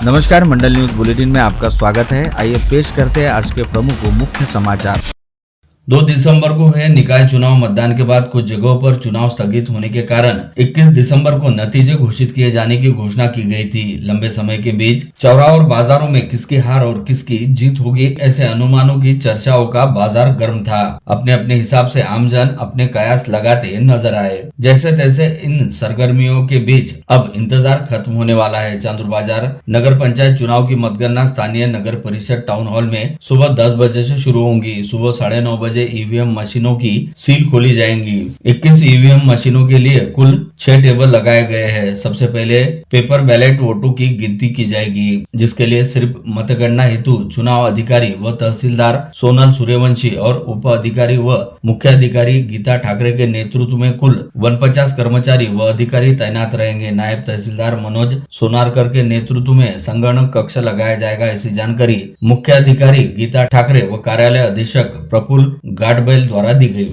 नमस्कार, मंडल news bulletin में आपका स्वागत है। आइए पेश करते हैं आज के प्रमुख व मुख्य समाचार। 2 दिसंबर को हुए निकाय चुनाव मतदान के बाद कुछ जगहों पर चुनाव स्थगित होने के कारण 21 दिसंबर को नतीजे घोषित किए जाने की घोषणा की गई थी। लंबे समय के बीच चौराहों और बाजारों में किसकी हार और किसकी जीत होगी, ऐसे अनुमानों की चर्चाओं का बाजार गर्म था। अपने अपने हिसाब से आमजन अपने कयास लगाते नजर आए। जैसे तैसे इन सरगर्मियों के बीच अब इंतजार खत्म होने वाला है। चांदूर बाजार नगर पंचायत चुनाव की मतगणना स्थानीय नगर परिषद टाउन हॉल में सुबह 10 बजे से शुरू होंगी। सुबह 9:30 बजे ईवीएम मशीनों की सील खोली जाएंगी। 21 ईवीएम मशीनों के लिए कुल 6 टेबल लगाए गए हैं। सबसे पहले पेपर बैलेट वोटों की गिनती की जाएगी, जिसके लिए सिर्फ मतगणना हेतु चुनाव अधिकारी व तहसीलदार सोनल सूर्यवंशी और उप अधिकारी व मुख्य अधिकारी गीता ठाकरे के नेतृत्व में कुल 49 कर्मचारी व अधिकारी तैनात रहेंगे। नायब तहसीलदार मनोज सोनारकर के नेतृत्व में संगणक कक्ष लगाया जाएगा। ऐसी जानकारी मुख्य अधिकारी गीता ठाकरे व कार्यालय अधीक्षक प्रफुल्ल गाडबैल द्वारा दी गई।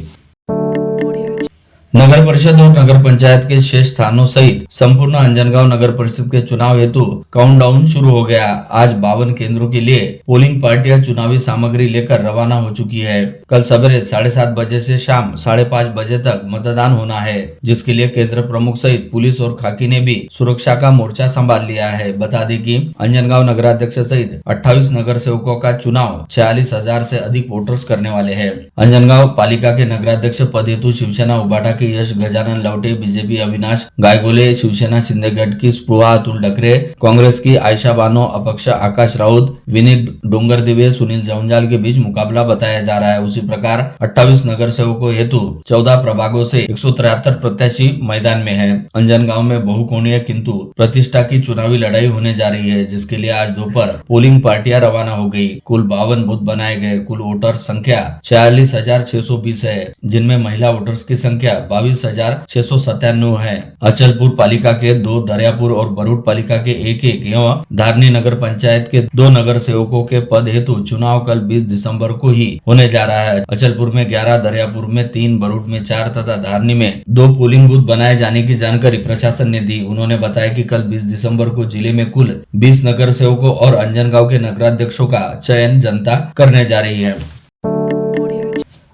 नगर परिषद और नगर पंचायत के शेष स्थानों सहित संपूर्ण अंजनगांव नगर परिषद के चुनाव हेतु काउंटडाउन शुरू हो गया। आज 52 केंद्रों के लिए पोलिंग पार्टियां चुनावी सामग्री लेकर रवाना हो चुकी है। कल सवेरे 7:30 बजे से शाम 5:30 बजे तक मतदान होना है, जिसके लिए केंद्र प्रमुख सहित पुलिस और खाकी ने भी सुरक्षा का मोर्चा संभाल लिया है। बता दें कि अंजनगांव नगराध्यक्ष सहित 28 नगर सेवकों का चुनाव 46,000 से अधिक वोटर्स करने वाले हैं। अंजनगांव पालिका के नगराध्यक्ष पद हेतु शिवसेना उबाटा के यश गजानन लवटे, बीजेपी अविनाश गायगोले, शिवसेना शिंदे गट की स्पृहा अतुल डकरे, कांग्रेस की आयशा बानो, अपक्ष आकाश राउत, विनीत डोंगरदिवे, सुनील जौंजाल के बीच मुकाबला बताया जा रहा है। उसी प्रकार 28 नगर सेवकों हेतु 14 प्रभागों से 173 प्रत्याशी मैदान में है। अंजनगांव में बहुकोणीय किंतु प्रतिष्ठा की चुनावी लड़ाई होने जा रही है, जिसके लिए आज दोपहर पोलिंग पार्टियां रवाना हो गई। कुल 52 बूथ बनाए गए। कुल वोटर संख्या 46,620 है, जिनमें महिला वोटर्स की संख्या 22,697 है। अचलपुर पालिका के 2, दरियापुर और बरूड पालिका के 1-1 एवं धारनी नगर पंचायत के 2 नगर सेवकों के पद हेतु चुनाव कल 20 दिसंबर को ही होने जा रहा है। अचलपुर में 11, दरियापुर में 3, बरूड में 4 तथा धारनी में 2 पोलिंग बूथ बनाए जाने की जानकारी प्रशासन ने दी। उन्होंने बताया कि कल 20 दिसंबर को जिले में कुल 20 नगर सेवकों और अंजनगांव के नगराध्यक्षों का चयन जनता करने जा रही है।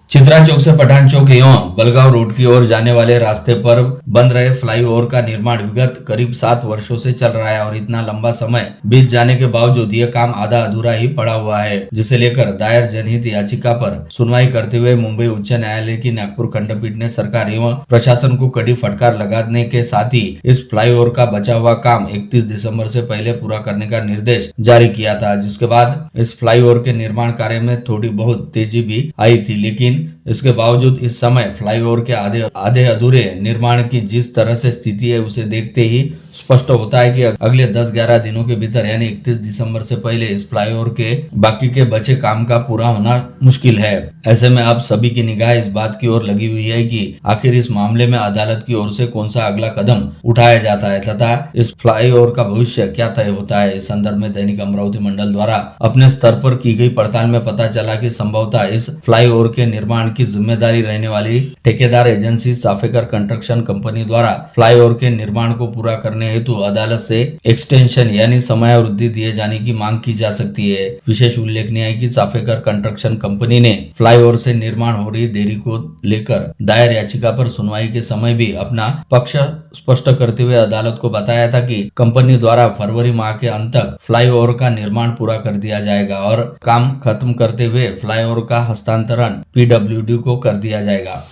चित्रा चौक से पठान चौक एवं बलगांव रोड की ओर जाने वाले रास्ते पर बन रहे फ्लाईओवर का निर्माण विगत करीब 7 वर्षों से चल रहा है और इतना लंबा समय बीत जाने के बावजूद ये काम आधा अधूरा ही पड़ा हुआ है, जिसे लेकर दायर जनहित याचिका पर सुनवाई करते हुए मुंबई उच्च न्यायालय की नागपुर खंडपीठ ने सरकार एवं प्रशासन को कड़ी फटकार लगाने के साथ ही इस फ्लाईओवर का बचा हुआ काम 31 दिसंबर से पहले पूरा करने का निर्देश जारी किया था, जिसके बाद इस फ्लाईओवर के निर्माण कार्य में थोड़ी बहुत तेजी भी आई थी। लेकिन इसके बावजूद इस समय फ्लाईओवर के आधे अधूरे निर्माण की जिस तरह से स्थिति है, उसे देखते ही स्पष्ट होता है कि अगले 10-11 दिनों के भीतर यानी 31 दिसंबर से पहले इस फ्लाईओवर के बाकी के बचे काम का पूरा होना मुश्किल है। ऐसे में आप सभी की निगाह इस बात की ओर लगी हुई है कि आखिर इस मामले में अदालत की ओर से कौन सा अगला कदम उठाया जाता है तथा इस फ्लाईओवर का भविष्य क्या तय होता है। इस संदर्भ में दैनिक अमरावती मंडल द्वारा अपने स्तर पर की गई पड़ताल में पता चला कि संभवतः इस फ्लाईओवर के निर्माण की जिम्मेदारी रहने वाली ठेकेदार एजेंसी साफेकर कंस्ट्रक्शन कंपनी द्वारा फ्लाईओवर के निर्माण को पूरा करने हेतु अदालत से एक्सटेंशन यानी समयावधि दिए जाने की मांग की जा सकती है। विशेष उल्लेखनीय है कि साफेकर कंस्ट्रक्शन कंपनी ने फ्लाईओवर से निर्माण हो रही देरी को लेकर दायर याचिका पर सुनवाई के समय भी अपना पक्ष स्पष्ट करते हुए अदालत को बताया था कि कंपनी द्वारा फरवरी माह के अंत तक फ्लाईओवर का निर्माण पूरा कर दिया जाएगा और काम खत्म करते हुए फ्लाईओवर का हस्तांतरण PWD को कर दिया जाएगा।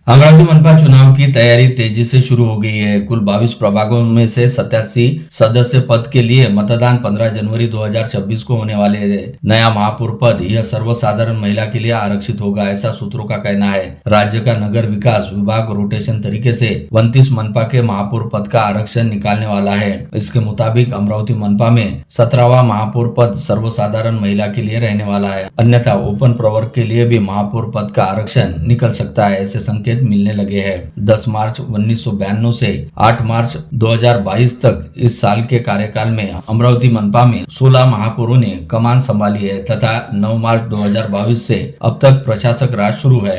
अमरावती मनपा चुनाव की तैयारी तेजी से शुरू हो गई है। कुल 22 प्रभागों में से 87 सदस्य पद के लिए मतदान 15 जनवरी 2026 को होने वाले है। नया महापौर पद यह सर्वसाधारण महिला के लिए आरक्षित होगा, ऐसा सूत्रों का कहना है। राज्य का नगर विकास विभाग रोटेशन तरीके से 29 मनपा के महापौर पद का आरक्षण निकालने वाला है। इसके मुताबिक अमरावती मनपा में 17वां महापौर पद सर्वसाधारण महिला के लिए रहने वाला है, अन्यथा ओपन प्रवर्ग के लिए भी महापौर पद का आरक्षण निकल सकता है, ऐसे संकेत मिलने लगे हैं। 10 मार्च 1992 से 8 मार्च 2022 तक इस साल के कार्यकाल में अमरावती मनपा में 16 महापौरों ने कमान संभाली है तथा 9 मार्च 2022 से अब तक प्रशासक राज शुरू है।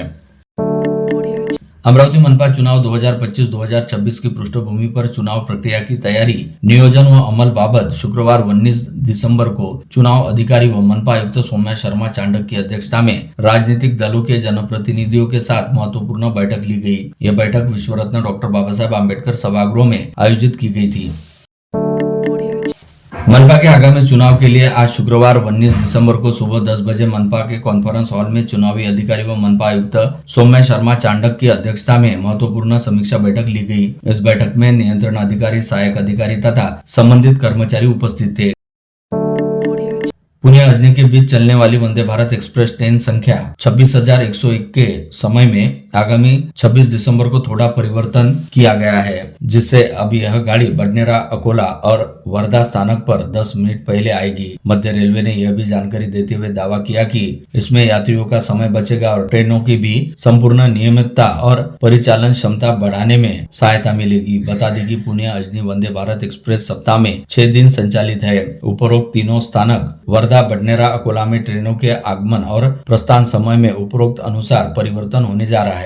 अमरावती मनपा चुनाव 2025-2026 की पृष्ठभूमि पर चुनाव प्रक्रिया की तैयारी, नियोजन व अमल बाबत शुक्रवार 19 दिसंबर को चुनाव अधिकारी व मनपा आयुक्त सौम्या शर्मा चांडक की अध्यक्षता में राजनीतिक दलों के जनप्रतिनिधियों के साथ महत्वपूर्ण बैठक ली गई। यह बैठक विश्व रत्न डॉक्टर बाबा साहेब आम्बेडकर सभागृह में आयोजित की गई थी। मनपा के आगामी चुनाव के लिए आज शुक्रवार 19 दिसंबर को सुबह 10 बजे मनपा के कॉन्फ्रेंस हॉल में चुनावी अधिकारी व मनपा आयुक्त सौम्या शर्मा चांडक की अध्यक्षता में महत्वपूर्ण समीक्षा बैठक ली गई। इस बैठक में नियंत्रण अधिकारी, सहायक अधिकारी तथा संबंधित कर्मचारी उपस्थित थे। पुणे अजनी के बीच चलने वाली वंदे भारत एक्सप्रेस ट्रेन संख्या 26,101 के समय में आगामी 26 दिसंबर को थोड़ा परिवर्तन किया गया है, जिससे अब यह गाड़ी बडनेरा, अकोला और वर्धा स्थानक पर 10 मिनट पहले आएगी। मध्य रेलवे ने यह भी जानकारी देते हुए दावा किया कि इसमें यात्रियों का समय बचेगा और ट्रेनों की भी संपूर्ण नियमितता और परिचालन क्षमता बढ़ाने में सहायता मिलेगी। बता दें कि पुणे अजनी वंदे भारत एक्सप्रेस सप्ताह में 6 दिन संचालित है। उपरोक्त तीनों स्थानक वर्धा, बडनेरा, अकोला में ट्रेनों के आगमन और प्रस्थान समय में उपरोक्त अनुसार परिवर्तन होने जा रहा है।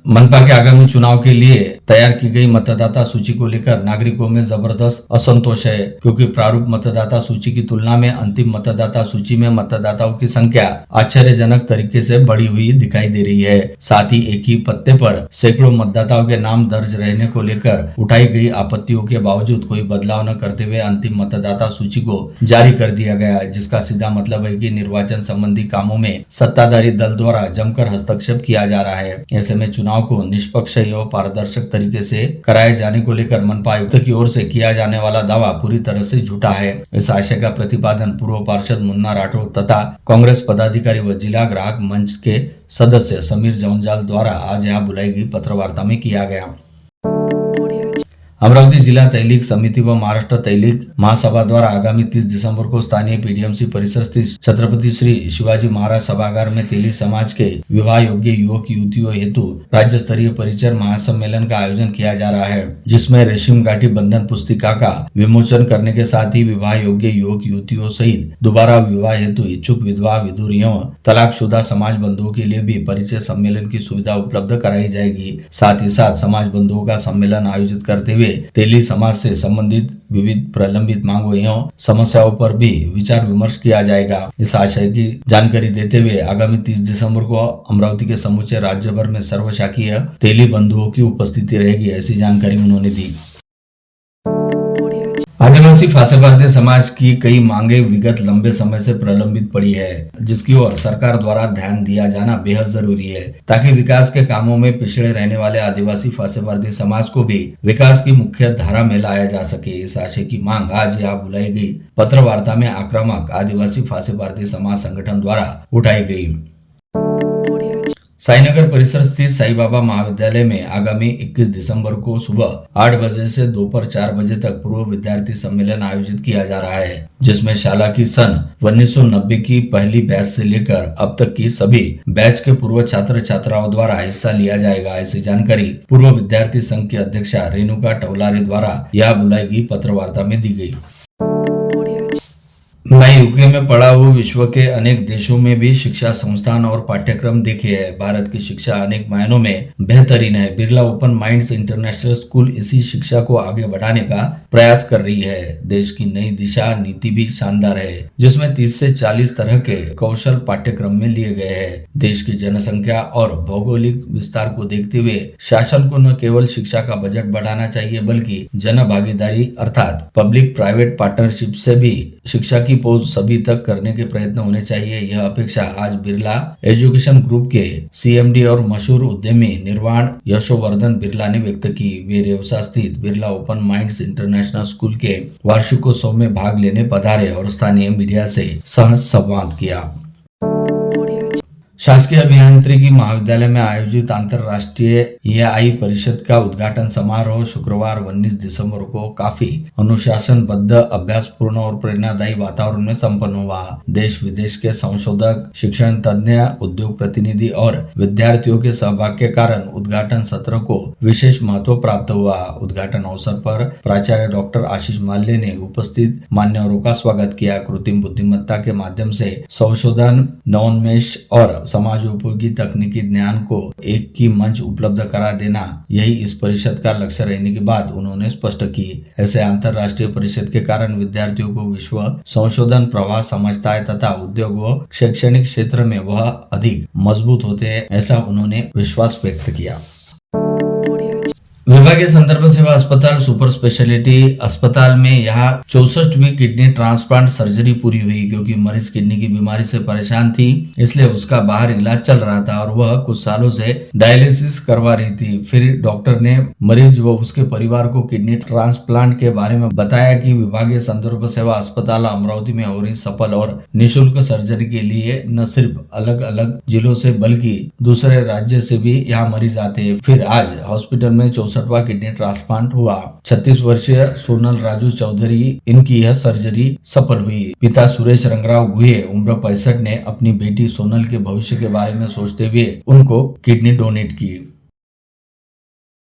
मनपा के आगामी चुनाव के लिए तैयार की गई मतदाता सूची को लेकर नागरिकों में जबरदस्त असंतोष है, क्योंकि प्रारूप मतदाता सूची की तुलना में अंतिम मतदाता सूची में मतदाताओं की संख्या आश्चर्यजनक तरीके से बढ़ी हुई दिखाई दे रही है। साथ ही एक ही पत्ते पर सैकड़ों मतदाताओं के नाम दर्ज रहने को लेकर उठाई गई आपत्तियों के बावजूद कोई बदलाव न करते हुए अंतिम मतदाता सूची को जारी कर दिया गया, जिसका सीधा मतलब है कि निर्वाचन संबंधी कामों में सत्ताधारी दल द्वारा जमकर हस्तक्षेप किया जा रहा है। ऐसे में चुनाव को निष्पक्ष एवं पारदर्शक तरीके से कराए जाने को लेकर मनपा आयुक्त की ओर से किया जाने वाला दावा पूरी तरह से झूठा है। इस आशय का प्रतिपादन पूर्व पार्षद मुन्ना राठौड़ तथा कांग्रेस पदाधिकारी व जिला ग्राहक मंच के सदस्य समीर जौनजाल द्वारा आज यहाँ बुलाई गई पत्रवार्ता में किया गया। अमरावती जिला तैलीग समिति व महाराष्ट्र तैलीग महासभा द्वारा आगामी 30 दिसंबर को स्थानीय पीडीएमसी परिसर स्थित छत्रपति श्री शिवाजी महाराज सभागार में तेली समाज के विवाह योग्य युवक युवतियों हेतु राज्य स्तरीय परिचय महासम्मेलन का आयोजन किया जा रहा है, जिसमें रेशम गाठी बंधन पुस्तिका का विमोचन करने के साथ ही विवाह योग्य युवक युवतियों सहित दोबारा विवाह हेतु इच्छुक विधवा विधुर एवं तलाकशुदा समाज बंधुओं के लिए भी परिचय सम्मेलन की सुविधा उपलब्ध कराई जाएगी। साथ ही साथ समाज बंधुओं का सम्मेलन आयोजित करते हुए तेली समाज से संबंधित विविध प्रलंबित मांगों एवं समस्याओं पर भी विचार विमर्श किया जाएगा। इस आशय की जानकारी देते हुए आगामी 30 दिसंबर को अमरावती के समूचे राज्य भर में सर्वशाखीय तेली बंधुओं की उपस्थिति रहेगी, ऐसी जानकारी उन्होंने दी। आदिवासी फासेबादी समाज की कई मांगे विगत लंबे समय से प्रलंबित पड़ी है, जिसकी ओर सरकार द्वारा ध्यान दिया जाना बेहद जरूरी है, ताकि विकास के कामों में पिछड़े रहने वाले आदिवासी फासेबादी समाज को भी विकास की मुख्य धारा में लाया जा सके। इस आशय की मांग आज यहाँ बुलाई गई पत्रवार्ता में आक्रामक आदिवासी फासेबादी समाज संगठन द्वारा उठाई गई। साईनगर परिसर स्थित साई बाबा महाविद्यालय में आगामी 21 दिसंबर को सुबह 8 बजे से दोपहर 4 बजे तक पूर्व विद्यार्थी सम्मेलन आयोजित किया जा रहा है, जिसमें शाला की सन 1990 की पहली बैच से लेकर अब तक की सभी बैच के पूर्व छात्र छात्राओं द्वारा हिस्सा लिया जाएगा। ऐसी जानकारी पूर्व विद्यार्थी संघ की अध्यक्षा रेणुका टवलारे द्वारा यह बुलाई गई पत्रवार्ता में दी गई। मैं यूके में पढ़ा हूँ, विश्व के अनेक देशों में भी शिक्षा संस्थान और पाठ्यक्रम देखे हैं। भारत की शिक्षा अनेक मायनों में बेहतरीन है। Birla open minds international school इसी शिक्षा को आगे बढ़ाने का प्रयास कर रही है। देश की नई दिशा नीति भी शानदार है, जिसमें 30 से 40 तरह के कौशल पाठ्यक्रम में लिए गए हैं। देश की जनसंख्या और भौगोलिक विस्तार को देखते हुए शासन को न केवल शिक्षा का बजट बढ़ाना चाहिए, बल्कि जन भागीदारी अर्थात पब्लिक प्राइवेट पार्टनरशिप से भी शिक्षा की पहुंच सभी तक करने के प्रयत्न होने चाहिए। यह अपेक्षा आज बिरला एजुकेशन ग्रुप के सीएमडी और मशहूर उद्यमी निर्वाण यशोवर्धन बिरला ने व्यक्त की। वे रेवसा स्थित Birla open minds international school के वार्षिकोत्सव में भाग लेने पधारे और स्थानीय मीडिया से सहज संवाद किया। शासकीय अभियांत्रिकी महाविद्यालय में आयोजित अंतर्राष्ट्रीय एआई परिषद का उद्घाटन समारोह शुक्रवार 19 दिसंबर को काफी अनुशासनबद्ध, अभ्यासपूर्ण और प्रेरणादायी वातावरण में संपन्न हुआ। देश विदेश के संशोधक, शिक्षण तज्ञ, उद्योग प्रतिनिधि और विद्यार्थियों के सहभाग के कारण उद्घाटन सत्र को विशेष महत्व प्राप्त हुआ। उद्घाटन अवसर पर प्राचार्य डॉक्टर आशीष माल्य ने उपस्थित मान्यवरों का स्वागत किया। कृत्रिम बुद्धिमत्ता के माध्यम से संशोधन, नवोन्मेष और समाजोपयोगी तकनीकी ज्ञान को एक ही मंच उपलब्ध करा देना, यही इस परिषद का लक्ष्य रहने की बात उन्होंने स्पष्ट की। ऐसे अंतर्राष्ट्रीय परिषद के कारण विद्यार्थियों को विश्व संशोधन प्रवाह समझता है तथा उद्योग व शैक्षणिक क्षेत्र में वह अधिक मजबूत होते हैं, ऐसा उन्होंने विश्वास व्यक्त किया। विभागीय संदर्भ सेवा अस्पताल सुपर स्पेशलिटी अस्पताल में यहाँ 64वीं किडनी ट्रांसप्लांट सर्जरी पूरी हुई, क्योंकि मरीज किडनी की बीमारी से परेशान थी, इसलिए उसका बाहर इलाज चल रहा था और वह कुछ सालों से डायलिसिस करवा रही थी। फिर डॉक्टर ने मरीज व उसके परिवार को किडनी ट्रांसप्लांट के बारे में बताया कि विभागीय संदर्भ सेवा अस्पताल अमरावती में हो रही सफल और निःशुल्क सर्जरी के लिए न सिर्फ अलग अलग जिलों से बल्कि दूसरे राज्य से भी यहाँ मरीज आते हैं। फिर आज हॉस्पिटल में 64वां किडनी ट्रांसप्लांट हुआ। 36 वर्षीय सोनल राजू चौधरी इनकी यह सर्जरी सफल हुई। पिता सुरेश रंगराव गुहे उम्र 65 ने अपनी बेटी सोनल के भविष्य के बारे में सोचते हुए उनको किडनी डोनेट की।